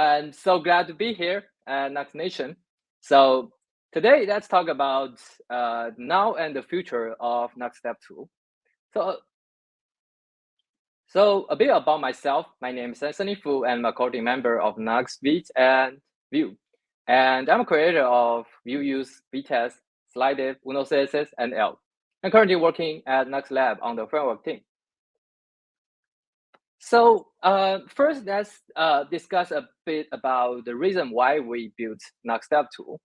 I'm so glad to be here at Nuxt Nation. So today, let's talk about now and the future of Nuxt DevTools. So, so a bit about myself. My name is Anthony Fu, and I'm a coding member of Nuxt, Vite, and Vue. And I'm a creator of VueUse, Vitest, Slided, Uno CSS, and L. I'm currently working at Nuxt Lab on the framework team. So first, let's discuss a bit about the reason why we built Nuxt DevTools.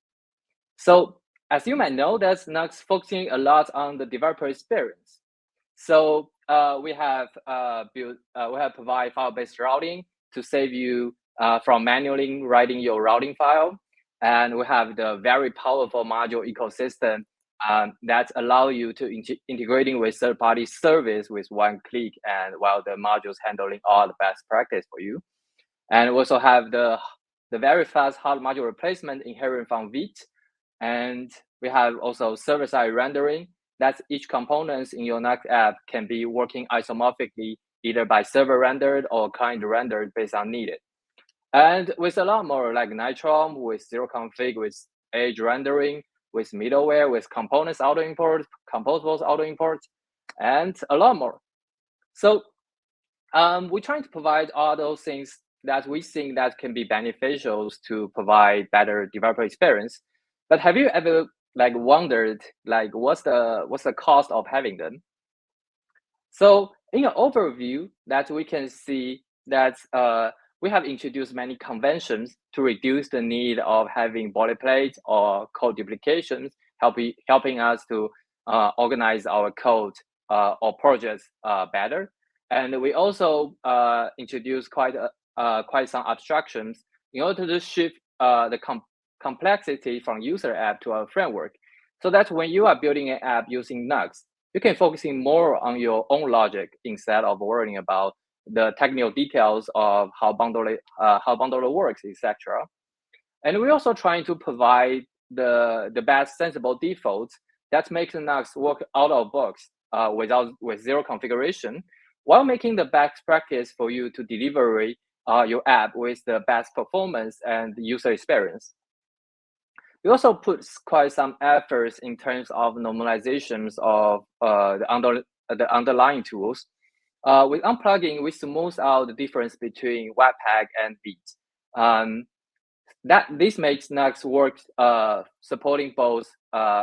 So as you might know, that's Nuxt focusing a lot on the developer experience. So we have provide file-based routing to save you from manually writing your routing file, and we have the very powerful module ecosystem that allow you to integrating with third-party service with one click, and while the modules handling all the best practice for you. And we also have the very fast hard module replacement inherent from Vite, and we have also server-side rendering. That each components in your Nuxt app can be working isomorphically, either by server rendered or client rendered based on needed. And with a lot more like Nitrom, with zero config, with edge rendering, with middleware, with components auto import, composables auto import, and a lot more. So we're trying to provide all those things that we think that can be beneficial to provide better developer experience. But have you ever wondered what's the cost of having them? So in an overview that we can see that we have introduced many conventions to reduce the need of having boilerplate or code duplications, helping us to organize our code or projects better. And we also introduced quite some abstractions in order to shift the complexity from user app to our framework. So that when you are building an app using Nuxt, you can focusing more on your own logic instead of worrying about the technical details of how bundle works, etc. And we're also trying to provide the best sensible defaults that makes Nuxt work out of box with zero configuration, while making the best practice for you to deliver your app with the best performance and user experience. We also put quite some efforts in terms of normalizations of the underlying tools. With unplugging, we smooth out the difference between Webpack and Vite. This makes Nuxt work supporting both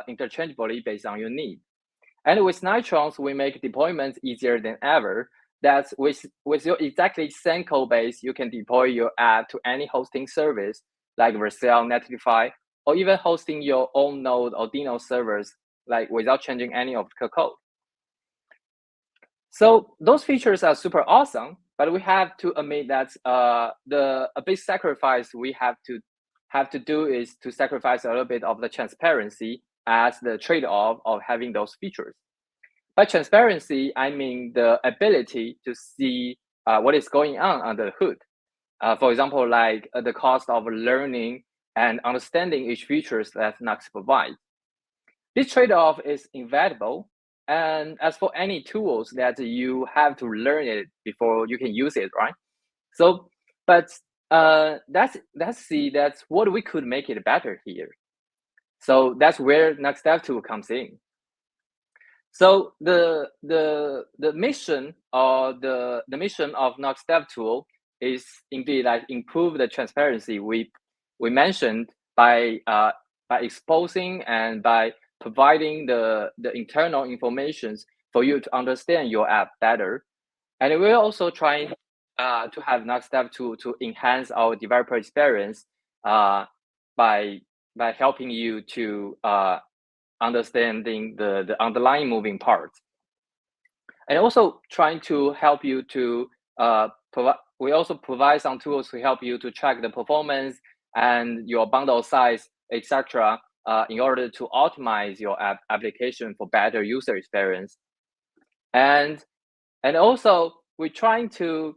interchangeably based on your need. And with Nitrons, we make deployments easier than ever. That's with your exactly same code base, you can deploy your app to any hosting service like Vercel, Netlify, or even hosting your own Node or Dino servers, without changing any of the code. So those features are super awesome, but we have to admit that a big sacrifice we have to do is to sacrifice a little bit of the transparency as the trade-off of having those features. By transparency, I mean the ability to see what is going on under the hood. For example, the cost of learning and understanding each features that Nuxt provides. This trade-off is inevitable. And as for any tools that you have to learn it before you can use it, right? So, but that's what we could make it better here. So that's where Nuxt DevTools comes in. So the mission or the mission of Nuxt DevTools is indeed improve the transparency we mentioned by exposing and by providing the internal information for you to understand your app better. And we're also trying to have Nuxt DevTools to enhance our developer experience by helping you to understanding the underlying moving parts. And also trying to help you to we also provide some tools to help you to track the performance and your bundle size, etc., in order to optimize your application for better user experience. And also we're trying to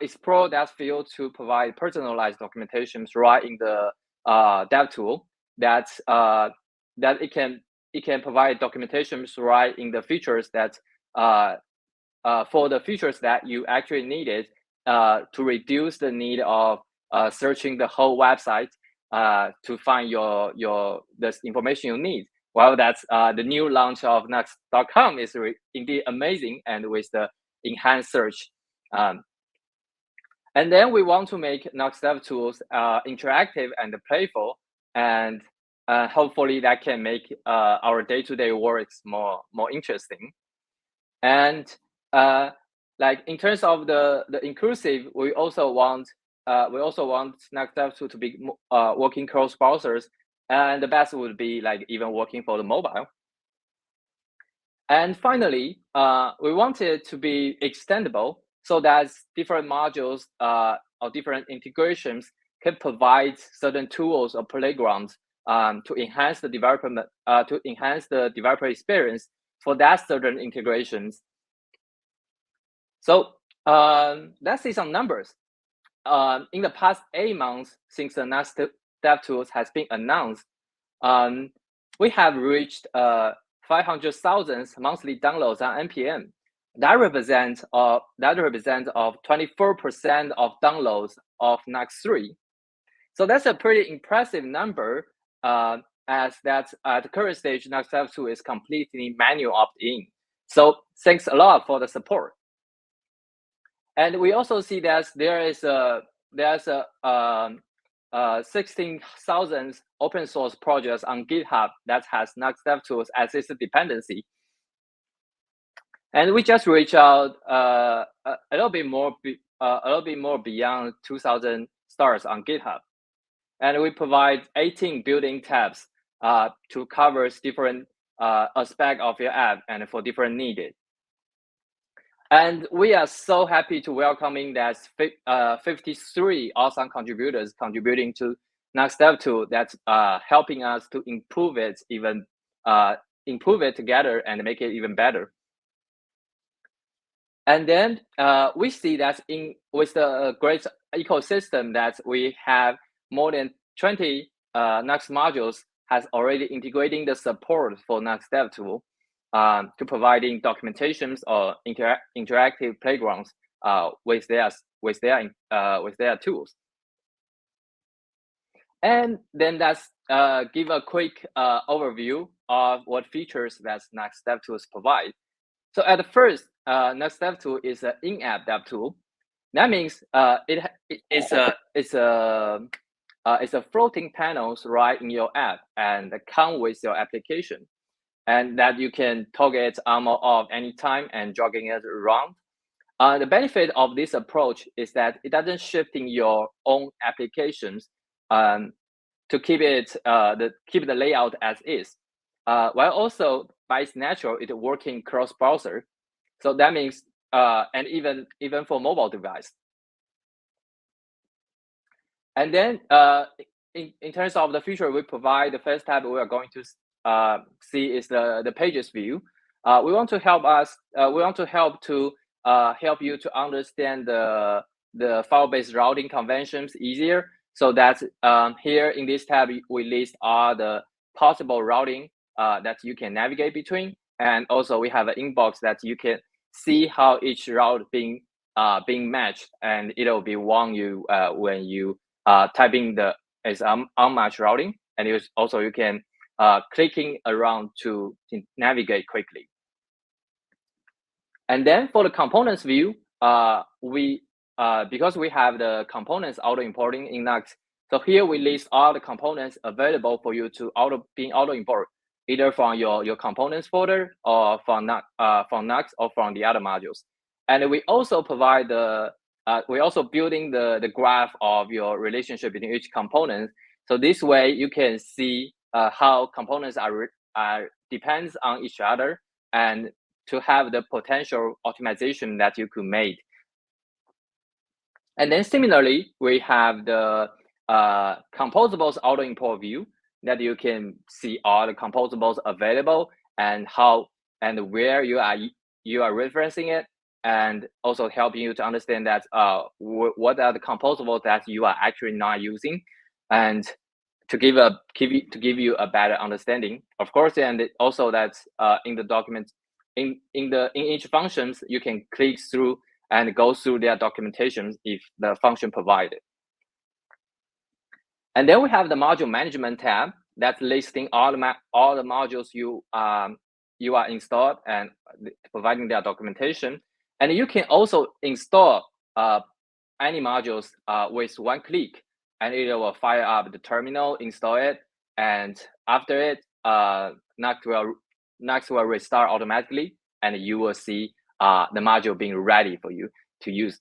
explore that field to provide personalized documentations right in the DevTools that it can provide documentations right in the features that for the features that you actually needed to reduce the need of searching the whole website to find the information you need. Well, that's the new launch of Nuxt.com is indeed amazing, and with the enhanced search. And then we want to make Nuxt DevTools interactive and playful, and hopefully that can make our day-to-day works more interesting. And like in terms of the inclusive, we also want Nuxt DevTools to be working cross browsers, and the best would be like even working for the mobile. And finally, we want it to be extendable so that different modules or different integrations can provide certain tools or playgrounds to enhance the developer experience for that certain integrations. So let's see some numbers. In the past 8 months since the Nuxt DevTools has been announced, we have reached 500,000 monthly downloads on NPM. That represents of 24% of downloads of Nuxt 3. So that's a pretty impressive number, as that at the current stage, Nuxt DevTools is completely manual opt-in. So thanks a lot for the support. And we also see that there's 16,000 open source projects on GitHub that has Nuxt DevTools as its dependency. And we just reach out a little bit more beyond 2,000 stars on GitHub, and we provide 18 building tabs to cover different aspects of your app and for different needed. And we are so happy to welcoming that 53 awesome contributors contributing to Nuxt DevTools that's helping us to improve it together and make it even better. And then we see that with the great ecosystem that we have, more than 20 Nuxt modules has already integrating the support for Nuxt DevTools to providing documentations or interactive playgrounds with their tools. And then let's give a quick overview of what features that Nuxt DevTools provide. So at first, Nuxt DevTools is an in-app dev tool. That means it's a floating panels right in your app and come with your application, and that you can toggle it on or off anytime and jogging it around. The benefit of this approach is that it doesn't shifting your own applications to keep the layout as is, while also by its natural it working cross browser. So that means and even for mobile device. And then in terms of the feature we provide, the first tab we are going to see is the pages view. We want to help you to understand the file-based routing conventions easier. So that here in this tab we list all the possible routing that you can navigate between, and also we have an inbox that you can see how each route being matched, and it'll be warn you when you typing the unmatched routing, and you can clicking around to navigate quickly. And then for the components view, because we have the components auto importing in Nuxt, so here we list all the components available for you to auto import, either from your components folder or from Nuxt or from the other modules. And we also provide we also building the graph of your relationship between each component. So this way you can see how components are depends on each other, and to have the potential optimization that you could make. And then similarly, we have the composables auto import view that you can see all the composables available and how and where you are referencing it, and also helping you to understand that what are the composables that you are actually not using, and to give you a better understanding, of course. And also that's in the document in each functions you can click through and go through their documentation if the function provided. And then we have the module management tab that's listing all the modules you are installed and providing their documentation. And you can also install any modules with one click, and it will fire up the terminal, install it, and after it, Nuxt will restart automatically, and you will see the module being ready for you to use.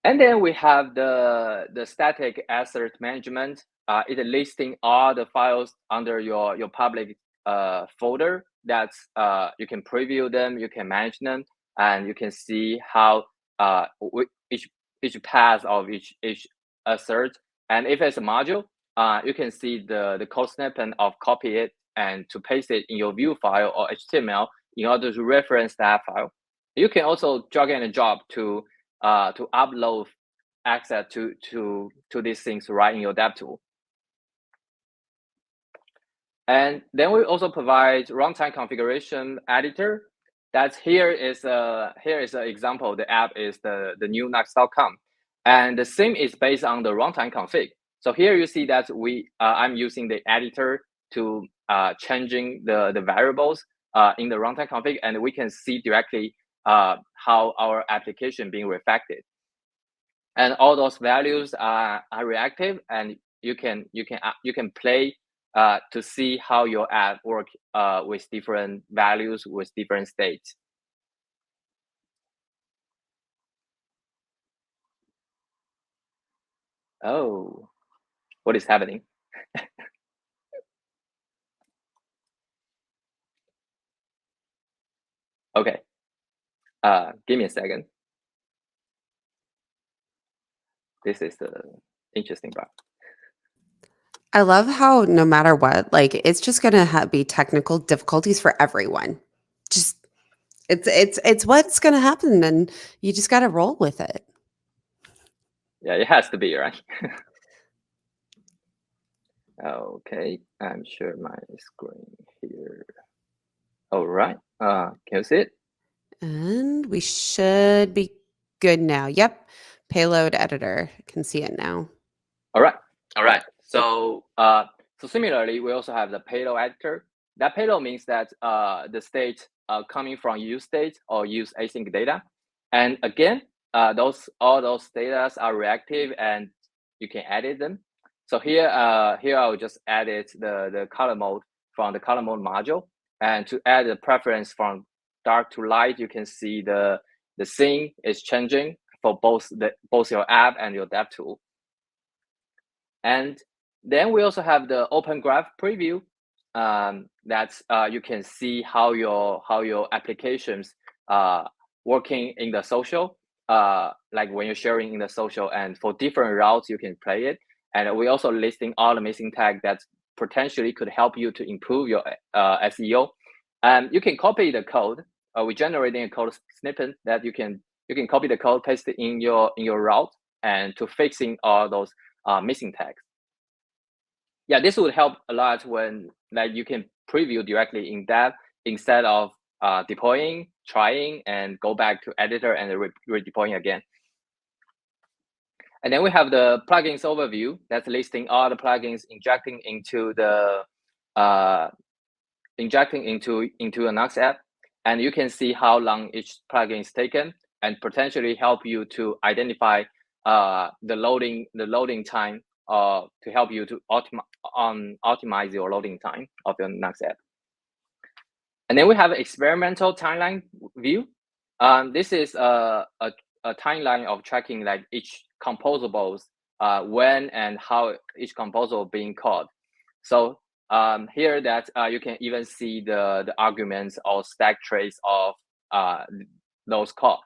And then we have the static asset management. It listing all the files under your public folder. That's you can preview them, you can manage them, and you can see how each path of each assert. And if it's a module, you can see the code snippet of copy it and to paste it in your Vue file or HTML in order to reference that file. You can also drag and drop to upload access to these things right in your DevTool. And then we also provide runtime configuration editor. That's here is an example. The app is the new Nuxt.com, and the same is based on the runtime config. So here you see that I'm using the editor to changing the variables in the runtime config, and we can see directly how our application being reflected. And all those values are reactive, and you can play to see how your app work with different values, with different states. Oh, what is happening? Okay, give me a second. This is the interesting part. I love how no matter what, like it's just gonna be technical difficulties for everyone. Just it's what's gonna happen, and you just got to roll with it. Yeah, it has to be, right? Okay, I'm share my screen here. All right, can you see it? And we should be good now. Yep, payload editor, can see it now. All right. So similarly, we also have the payload editor. That payload means that the state coming from use state or use async data. And again, all those data are reactive, and you can edit them. So here I'll just edit the color mode from the color mode module, and to add the preference from dark to light, you can see the scene is changing for both your app and your dev tool. And then we also have the open graph preview. That's you can see how your applications working in the social, like when you're sharing in the social, and for different routes you can play it. And we also listing all the missing tag that potentially could help you to improve your SEO. You can copy the code. We're generating a code snippet that you can copy the code, paste it in your route, and to fixing all those missing tags. Yeah, this would help a lot when like you can preview directly in that instead of deploying, trying, and go back to editor and redeploying again. And then we have the plugins overview that's listing all the plugins injecting into the a Nuxt app, and you can see how long each plugin is taken, and potentially help you to identify the loading time to help you to optimize your loading time of your Nuxt app. And then we have experimental timeline view. This is a timeline of tracking like each composables, when and how each composable being called. So here that you can even see the arguments or stack trace of those calls,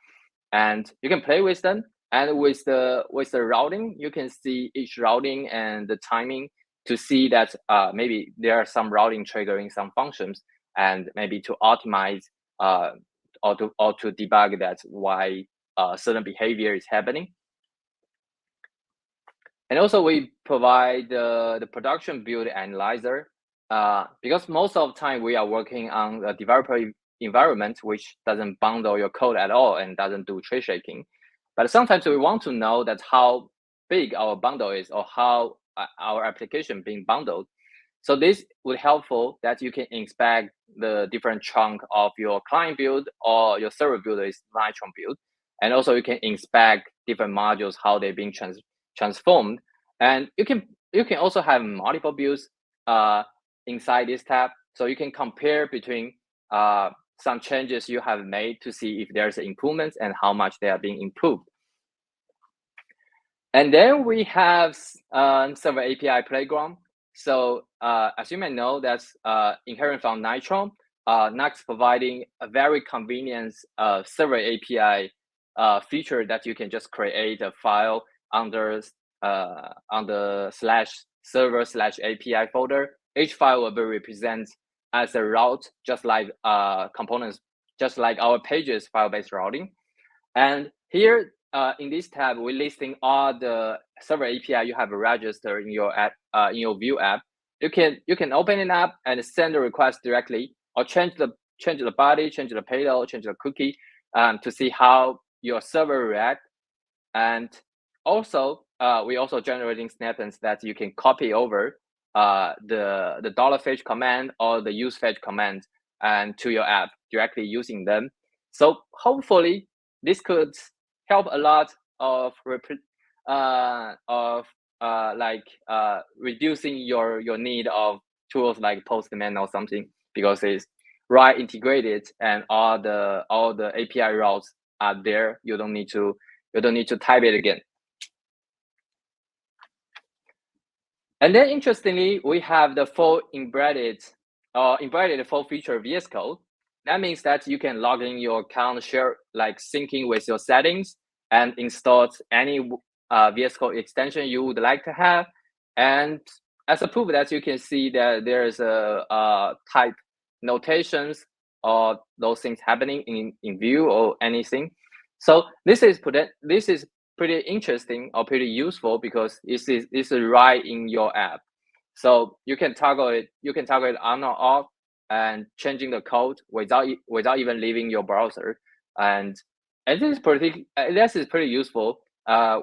and you can play with them. And with the routing, you can see each routing and the timing to see that maybe there are some routing triggering some functions, and maybe to optimize or to debug that why certain behavior is happening. And also we provide the production build analyzer because most of the time we are working on a developer environment which doesn't bundle your code at all and doesn't do tree shaking. But sometimes we want to know that how big our bundle is or how our application being bundled. So this would helpful that you can inspect the different chunk of your client build or your server build is Nitron build. And also you can inspect different modules, how they're being transformed. And you can also have multiple builds inside this tab. So you can compare between some changes you have made to see if there's improvements and how much they are being improved. And then we have server API playground. So as you may know, that's inherent from Nitron. Nuxt providing a very convenient server API feature that you can just create a file under /server/API folder. Each file will be represented as a route, just like components, just like our pages file-based routing. And here in this tab, we're listing all the server API you have registered in your app, in your Vue app. You can open it up and send a request directly, or change the body, change the payload, change the cookie to see how your server react. And also, we also generating snippets that you can copy over the $fetch command or the use fetch command and to your app directly using them. So hopefully this could help a lot of reducing your need of tools like Postman or something, because it's right integrated and all the API routes are there. You don't need to type it again. And then interestingly, we have the full embedded full feature VS Code. That means that you can log in your account, share like syncing with your settings, and install any VS Code extension you would like to have. And as a proof that you can see that there's a type notations or those things happening in Vue or anything. So this is pretty interesting or pretty useful because this is right in your app. So you can toggle it on or off and changing the code without even leaving your browser. And this is pretty useful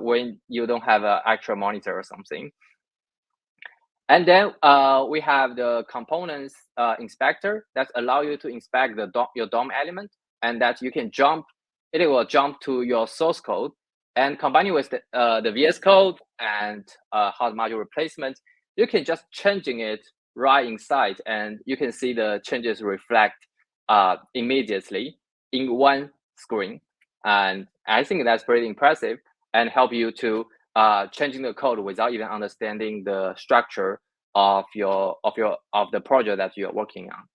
when you don't have an actual monitor or something. And then we have the components inspector that allow you to inspect your DOM element, and that you can it will jump to your source code, and combining with the VS Code and hot module replacement, you can just changing it right inside, and you can see the changes reflect immediately in one screen. And I think that's pretty impressive and help you to changing the code without even understanding the structure of the project that you're working on.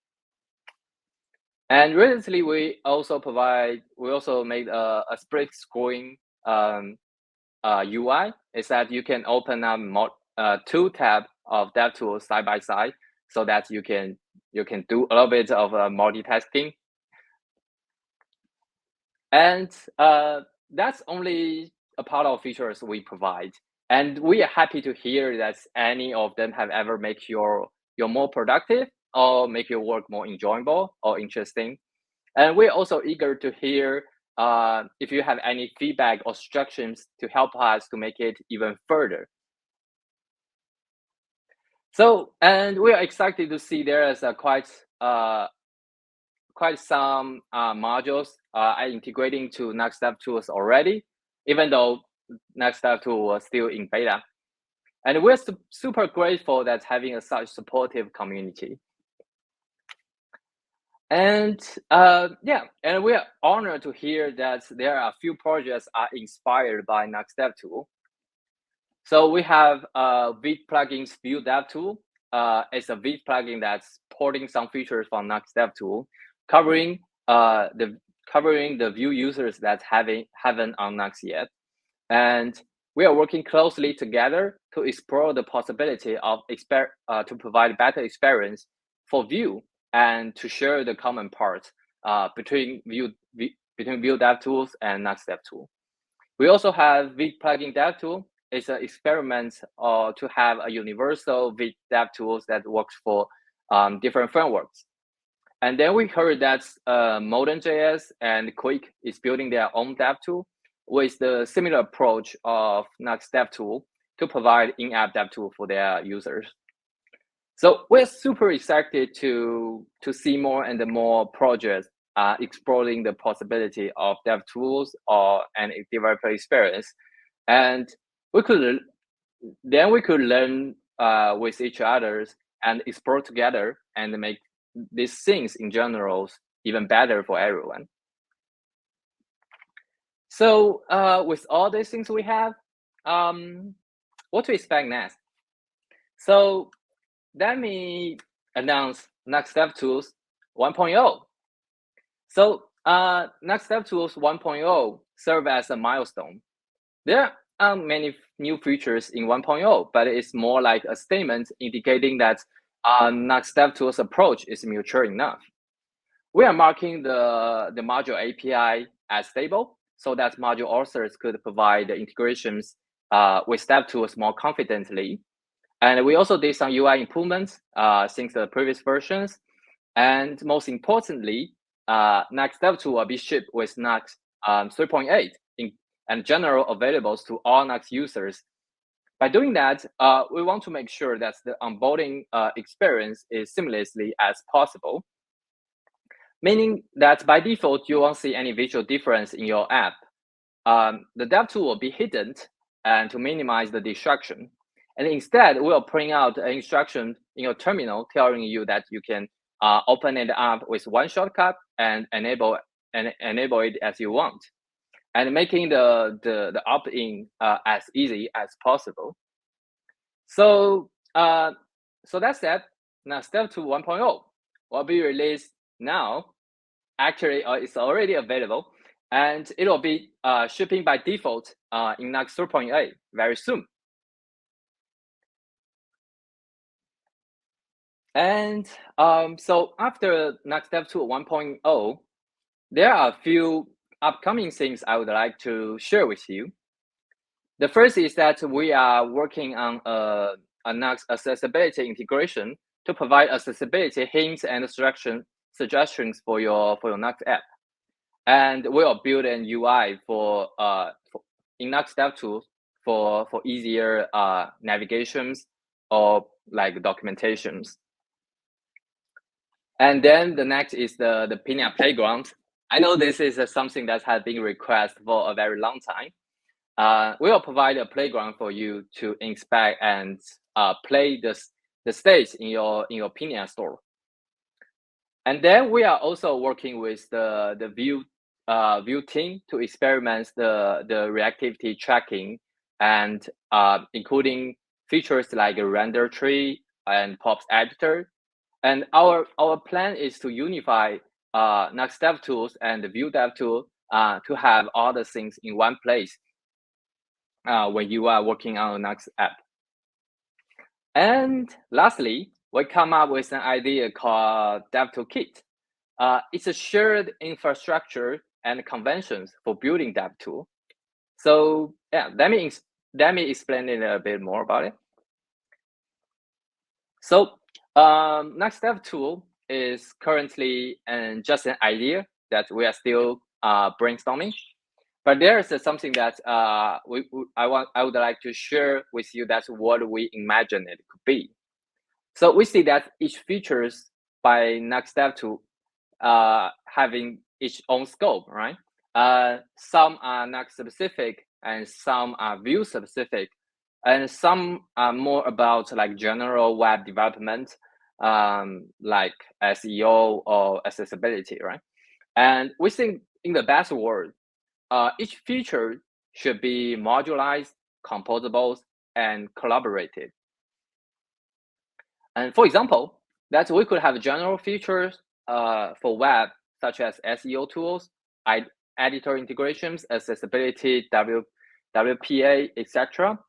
And recently, we also made a split screen UI. Is that you can open up two tabs of DevTools side by side, so that you can do a little bit of multitasking. And that's only a part of features we provide. And we are happy to hear that any of them have ever make your more productive or make your work more enjoyable or interesting. And we're also eager to hear if you have any feedback or suggestions to help us to make it even further. So, and we are excited to see there is quite some modules are integrating to Nuxt DevTools already, even though Nuxt DevTools was still in beta. And we're super grateful that having such supportive community. And and we are honored to hear that there are a few projects are inspired by Nuxt DevTools. So we have Vite plugins Vue DevTools. It's a Vite plugin that's porting some features from Nuxt DevTools, covering the Vue users that haven't on Nuxt yet. And we are working closely together to explore the possibility of to provide better experience for Vue and to share the common parts between Vue DevTools and Nuxt DevTools. We also have Vite plugin DevTools. It's an experiment to have a universal Vite DevTools that works for different frameworks. And then we heard that Morote.js and Quick is building their own DevTool. with the similar approach of Nuxt DevTools to provide in-app DevTools for their users. So we're super excited to see more and more projects exploring the possibility of DevTools or an developer experience, and we could learn with each other and explore together and make these things in general even better for everyone. So with all these things we have, what to expect next? So let me announce Nuxt DevTools 1.0. So Nuxt DevTools 1.0 serve as a milestone. There are many new features in 1.0, but it's more like a statement indicating that Nuxt DevTools approach is mature enough. We are marking the module API as stable so that module authors could provide the integrations with DevTools more confidently. And we also did some UI improvements since the previous versions. And most importantly, Nuxt DevTools will be shipped with Nuxt 3.8 and general available to all Nuxt users. By doing that, we want to make sure that the onboarding experience is seamlessly as possible, meaning that by default, you won't see any visual difference in your app. The DevTools will be hidden and to minimize the distraction. And instead, we'll print out an instruction in your terminal telling you that you can open it up with one shortcut and enable it as you want, and making the opt-in as easy as possible. So that's that. Now step 1.0 will be released now. Actually, it's already available, and it will be shipping by default in Nuxt 3.8 very soon. And so after Nuxt DevTools 1.0, there are a few upcoming things I would like to share with you. The first is that we are working on a Nuxt accessibility integration to provide accessibility hints and suggestions for your Nuxt app. And we'll build an UI for in Nuxt DevTools for easier navigations or like documentations. And then the next is the Pinia playground. I know this is something that has been requested for a very long time. We will provide a playground for you to inspect and play the stage in your Pinia store. And then we are also working with the Vue team to experiment the reactivity tracking and including features like a render tree and pops editor. And our plan is to unify Nuxt DevTools and the Vue DevTools to have all the things in one place when you are working on a Nuxt app. And lastly, we come up with an idea called DevToolKit. It's a shared infrastructure and conventions for building DevTools. So yeah, let me explain a bit more about it. So Nuxt DevTools is currently just an idea that we are still brainstorming. But there is something that I would like to share with you. That's what we imagine it could be. So we see that each features by Nuxt DevTools having its own scope, right? Some are Nuxt specific, and some are Vue specific, and some are more about like general web development, like SEO or accessibility, right? And we think in the best world, each feature should be modularized, composable, and collaborative. And for example, that we could have general features for web, such as SEO tools, editor integrations, accessibility, WPA, etc.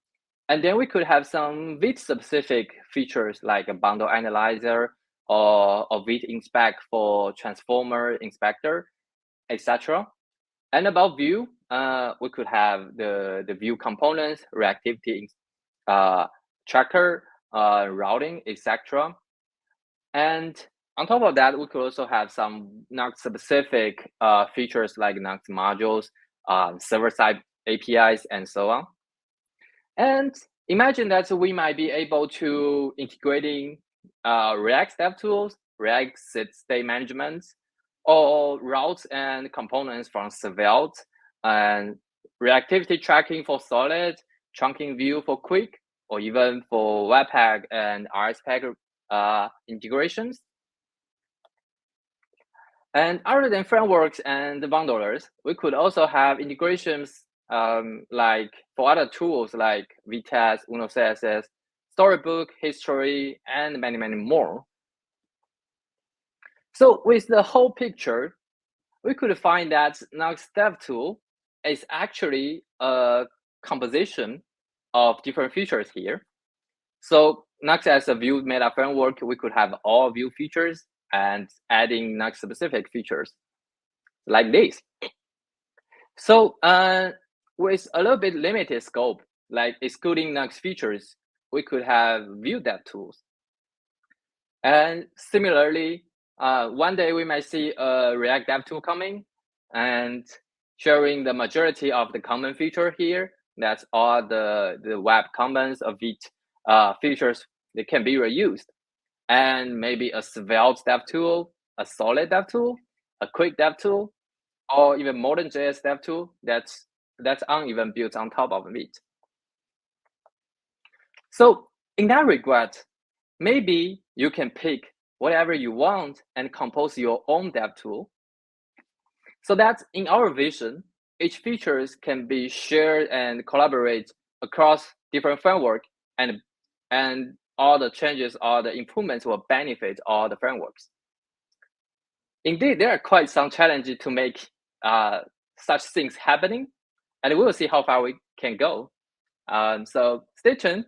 And then we could have some Vite-specific features like a bundle analyzer or Vite inspect for transformer inspector, etc. And about Vue, we could have the Vue components, reactivity tracker, routing, etc. And on top of that, we could also have some Nuxt specific features like Nuxt modules, server-side APIs, and so on. And imagine that we might be able to integrating React DevTools, React state management, or routes and components from Svelte, and reactivity tracking for Solid, trunking Vue for Quick, or even for Webpack and RSPack integrations. And other than frameworks and bundlers, we could also have integrations like for other tools like Vitest, Uno CSS, Storybook, History, and many, many more. So with the whole picture, we could find that Nuxt DevTool is actually a composition of different features here. So Nuxt as a Vue meta framework, we could have all Vue features and adding Nuxt specific features like this. So with a little bit limited scope, like excluding Nuxt features, we could have Vue DevTools. And similarly, one day we might see a React DevTool coming and sharing the majority of the common feature here. That's all the web commons of Vite features that can be reused. And maybe a Svelte DevTool, a Solid DevTool, a Quick DevTool, or even Modern.js DevTool that's uneven built on top of Vite. So in that regard, maybe you can pick whatever you want and compose your own DevTool. So that in our vision, each features can be shared and collaborate across different framework, and all the changes or the improvements will benefit all the frameworks. Indeed, there are quite some challenges to make such things happening, and we will see how far we can go. So stay tuned.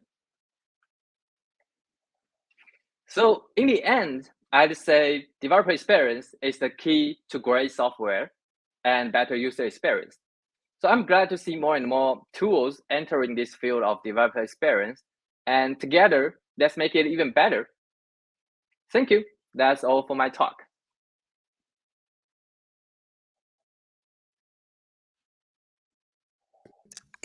So in the end, I'd say developer experience is the key to great software and better user experience. So I'm glad to see more and more tools entering this field of developer experience, and together, let's make it even better. Thank you. That's all for my talk.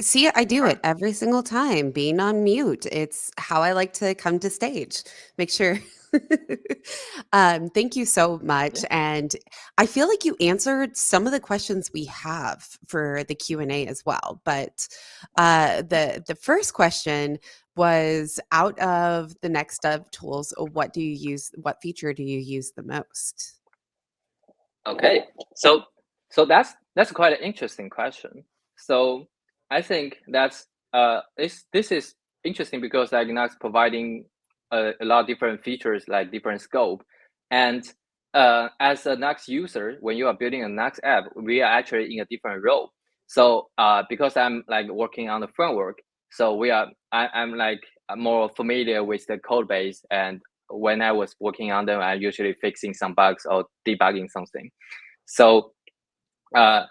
See, I do it every single time, being on mute. It's how I like to come to stage. Make sure. Thank you so much. Yeah. And I feel like you answered some of the questions we have for the Q&A as well. But the first question was, out of the Nuxt DevTools, what do you use? What feature do you use the most? Okay, so that's quite an interesting question. So I think that's this is interesting because like Nuxt providing a lot of different features, like different scope, and as a Nuxt user, when you are building a Nuxt app, we are actually in a different role. So because I'm like working on the framework, so I'm like more familiar with the code base, and when I was working on them, I'm usually fixing some bugs or debugging something. So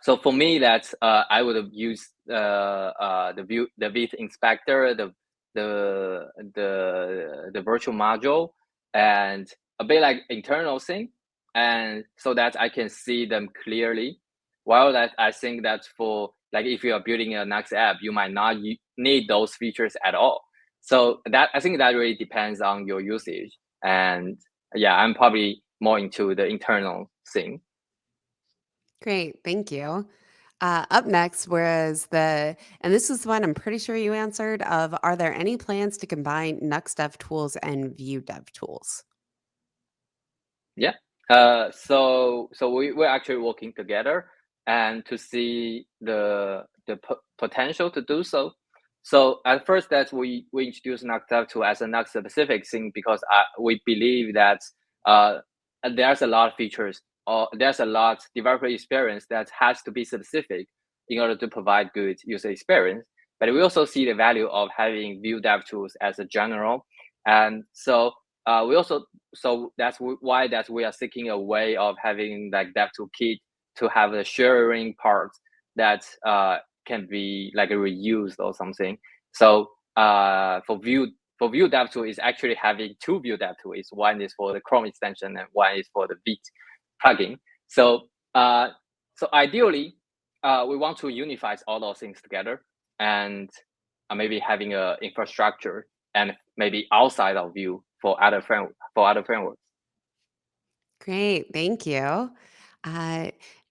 so for me, that's I would have used the Vite inspector, the virtual module, and a bit like internal thing, and so that I can see them clearly. While that I think that's for like if you are building a Nuxt app, you might not need those features at all. So that I think that really depends on your usage. And yeah, I'm probably more into the internal thing. Great, thank you. Up next was and this is one I'm pretty sure you answered, of, are there any plans to combine Nuxt DevTools and Vue DevTools? Yeah. So we're actually working together and to see the potential to do so. So at first that we introduced Nuxt DevTools as a Nuxt specific thing because we believe that there's a lot of features or there's a lot developer experience that has to be specific in order to provide good user experience. But we also see the value of having Vue DevTools as a general. And so we also that's why we are seeking a way of having like DevToolKit to have a sharing part that can be like reused or something. So for Vue DevTool is actually having two Vue DevTools. One is for the Chrome extension and one is for the Vite plugin. So so ideally, we want to unify all those things together, and maybe having a infrastructure and maybe outside of Vue for other frameworks. Great, thank you. Uh,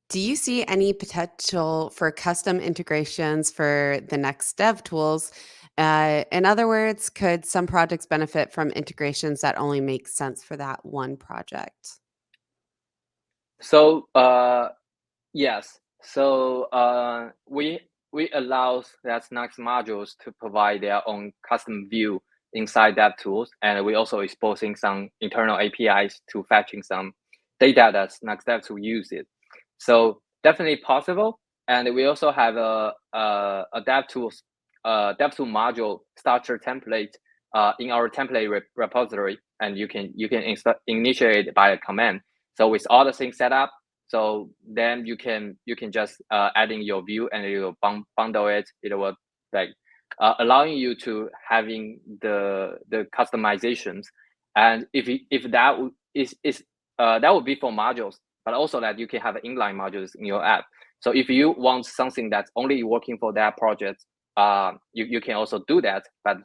do you see any potential for custom integrations for the Nuxt DevTools? In other words, could some projects benefit from integrations that only make sense for that one project? So yes, so we allow that Nuxt modules to provide their own custom view inside DevTools, and we also exposing some internal APIs to fetching some data that Nuxt DevTools uses. So definitely possible, and we also have a DevTools module structure template in our template repository, and you can initiate by a command. So with all the things set up, so then you can just adding your view, and it will bundle it. It will like allowing you to having the customizations, and if that is that would be for modules, but also that you can have inline modules in your app. So if you want something that's only working for that project, you can also do that, but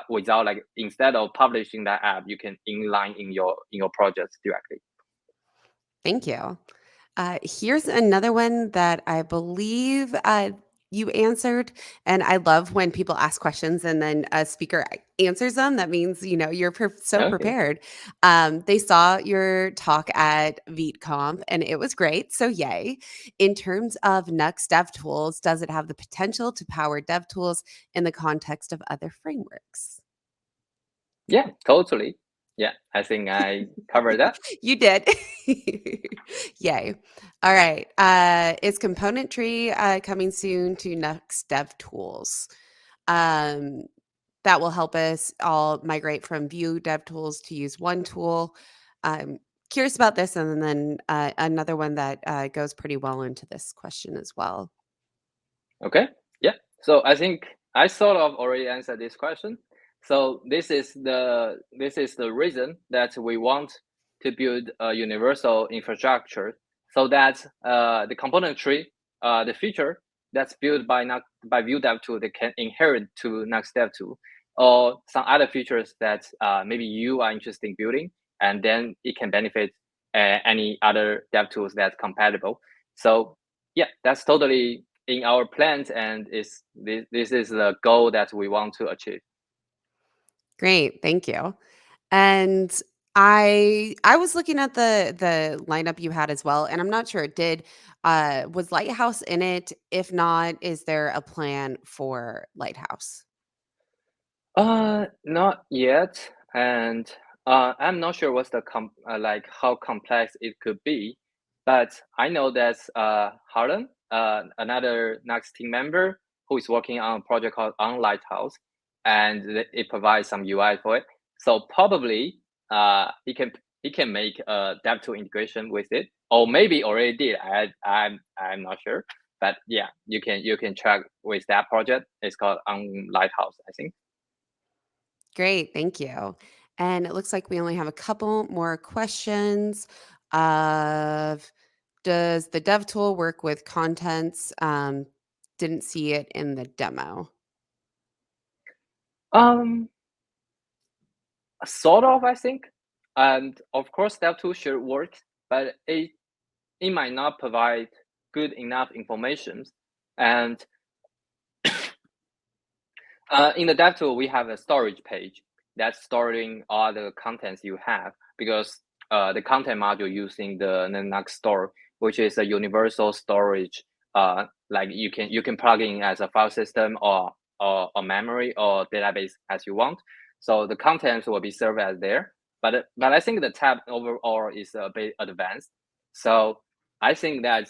without like instead of publishing that app, you can inline in your projects directly. Thank you. Here's another one that I believe you answered. And I love when people ask questions and then a speaker answers them. That means, you're so Okay. prepared. They saw your talk at ViteConf and it was great. So, yay. In terms of Nuxt DevTools, does it have the potential to power DevTools in the context of other frameworks? Yeah, totally. Yeah, I think I covered that. You did. Yay. All right. Is component tree coming soon to Nuxt DevTools? Um, that will help us all migrate from Vue DevTools to use one tool. I'm curious about this, and then another one that goes pretty well into this question as well. Okay. Yeah. So I think I sort of already answered this question. So this is the reason that we want to build a universal infrastructure, so that the component tree, the feature that's built by Vue DevTool, they can inherit to Nuxt DevTool, or some other features that maybe you are interested in building, and then it can benefit any other DevTools that's compatible. So yeah, that's totally in our plans, and this is the goal that we want to achieve. Great, thank you. And I was looking at the lineup you had as well, and I'm not sure, did was Lighthouse in it? If not, is there a plan for Lighthouse? Not yet, and I'm not sure what's the like how complex it could be, but I know that Harlan, another Next team member who is working on a project called On Lighthouse, and it provides some UI for it. So probably he can make a DevTool integration with it, or maybe already did. I'm not sure, but yeah, you can track with that project. It's called On Lighthouse, I think. Great, thank you. And it looks like we only have a couple more questions. Of does the dev tool work with contents? Didn't see it in the demo. Um, Sort of, I think. And of course, step two should work, but it might not provide good enough information. And in the dev tool, we have a storage page that's storing all the contents you have, because the content module using the Nuxt store, which is a universal storage, like you can plug in as a file system, or memory or database as you want. So the contents will be served as there. But I think the tab overall is a bit advanced. So I think that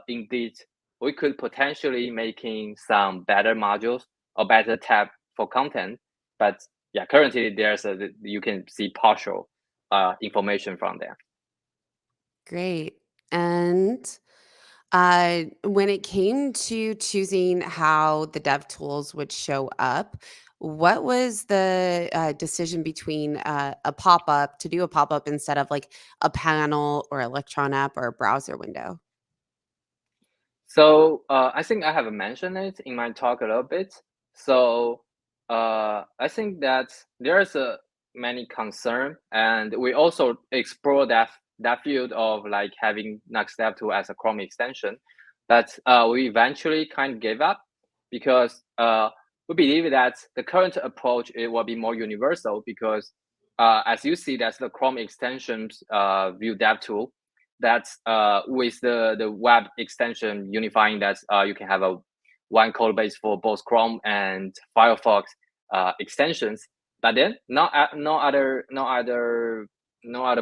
indeed we could potentially making some better modules or better tab for content. But yeah, currently you can see partial information from there. Great. And when it came to choosing how the dev tools would show up, what was the decision between a pop up to do a pop up instead of like a panel or Electron app or a browser window? So I think I have mentioned it in my talk a little bit. So I think that there's a many concern, and we also explore that field of like having Nuxt DevTool as a Chrome extension. But we eventually kind of gave up because we believe that the current approach it will be more universal because as you see, that's the Chrome extensions Vue DevTool that's with the web extension unifying that you can have a one code base for both Chrome and Firefox extensions. But then no other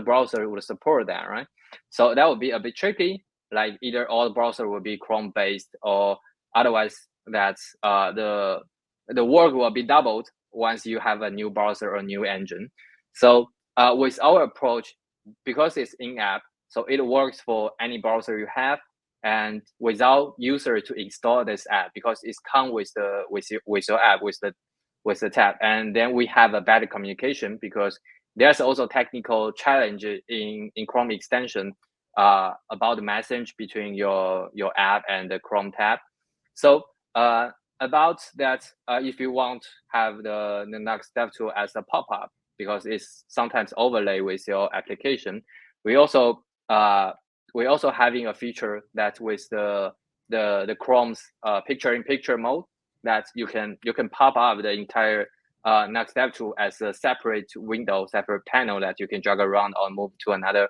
browser would support that, right? So that would be a bit tricky. Like either all the browser will be Chrome based, or otherwise that's the work will be doubled once you have a new browser or new engine. So with our approach, because it's in app, so it works for any browser you have, and without user to install this app because it's come with your app with the tab, and then we have a better communication because there's also technical challenge in Chrome extension about the message between your app and the Chrome tab. So about that, if you want have the next step tool as a pop-up because it's sometimes overlay with your application, we also having a feature that with the Chrome's picture-in-picture mode that you can pop up the entire Next Step tool as a separate window, separate panel that you can drag around or move to another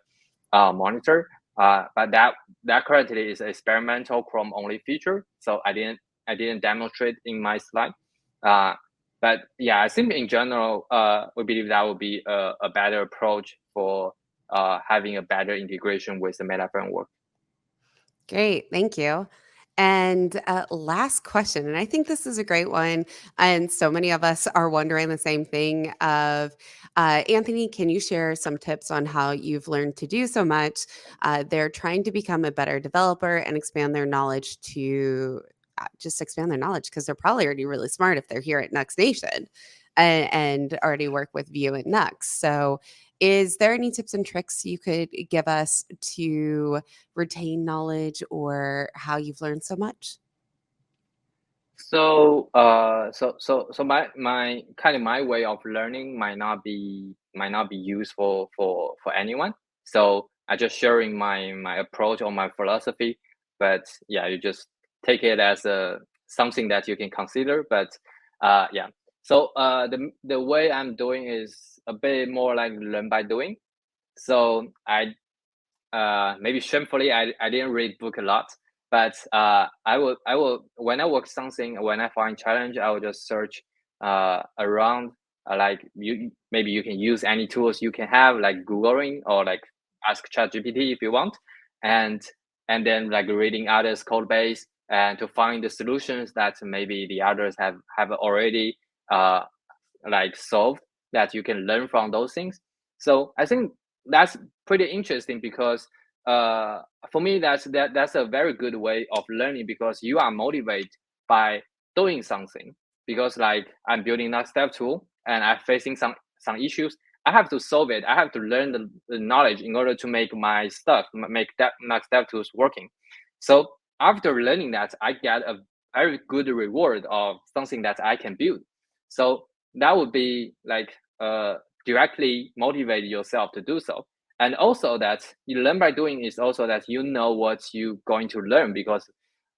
monitor. But that currently is experimental Chrome only feature, so I didn't demonstrate in my slide. But yeah, I think in general, we believe that would be a better approach for having a better integration with the Meta framework. Great, thank you. And last question, and I think this is a great one, and so many of us are wondering the same thing. Of Anthony, can you share some tips on how you've learned to do so much? They're trying to become a better developer and expand their knowledge to just expand their knowledge because they're probably already really smart if they're here at Nuxt Nation and already work with Vue and Nuxt. So is there any tips and tricks you could give us to retain knowledge or how you've learned so much? So my kind of my way of learning might not be useful for anyone. So I just sharing my approach or my philosophy. But yeah, you just take it as a something that you can consider. But yeah. So the way I'm doing is a bit more like learn by doing. So I maybe shamefully I didn't read book a lot, but I will when I work something, when I find challenge, I will just search around, like you maybe you can use any tools you can have like googling or like ask ChatGPT if you want, and then like reading others code base and to find the solutions that maybe the others have already uh like solved, that you can learn from those things. So I think that's pretty interesting because uh, for me that's a very good way of learning because you are motivated by doing something. Because like I'm building that step tool and I'm facing some issues, I have to solve it. I have to learn the knowledge in order to make my stuff, make that next step tools working. So after learning that, I get a very good reward of something that I can build. So that would be like directly motivate yourself to do so. And also that you learn by doing is also that you know what you're going to learn because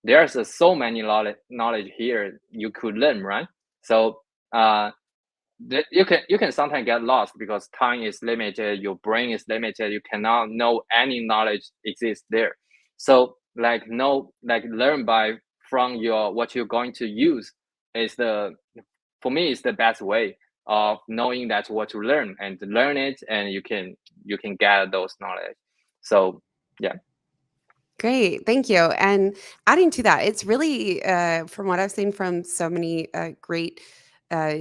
there's so many knowledge here you could learn, right? So you can sometimes get lost because time is limited, your brain is limited, you cannot know any knowledge exists there. So like know like learn by from your what you're going to use is the for me is the best way of knowing that's what to learn and to learn it, and you can get those knowledge. So yeah. Great, thank you. And adding to that, it's really, from what I've seen from so many great, uh,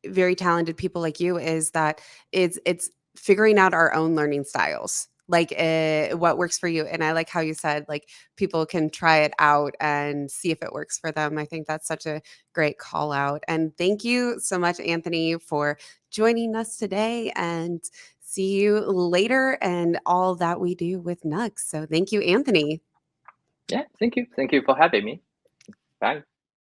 very talented people like you, is that it's figuring out our own learning styles, like what works for you. And I like how you said like people can try it out and see if it works for them. I think that's such a great call out. And thank you so much, Anthony, for joining us today. And see you later and all that we do with Nuxt. So thank you, Anthony. Yeah, thank you. Thank you for having me. Bye.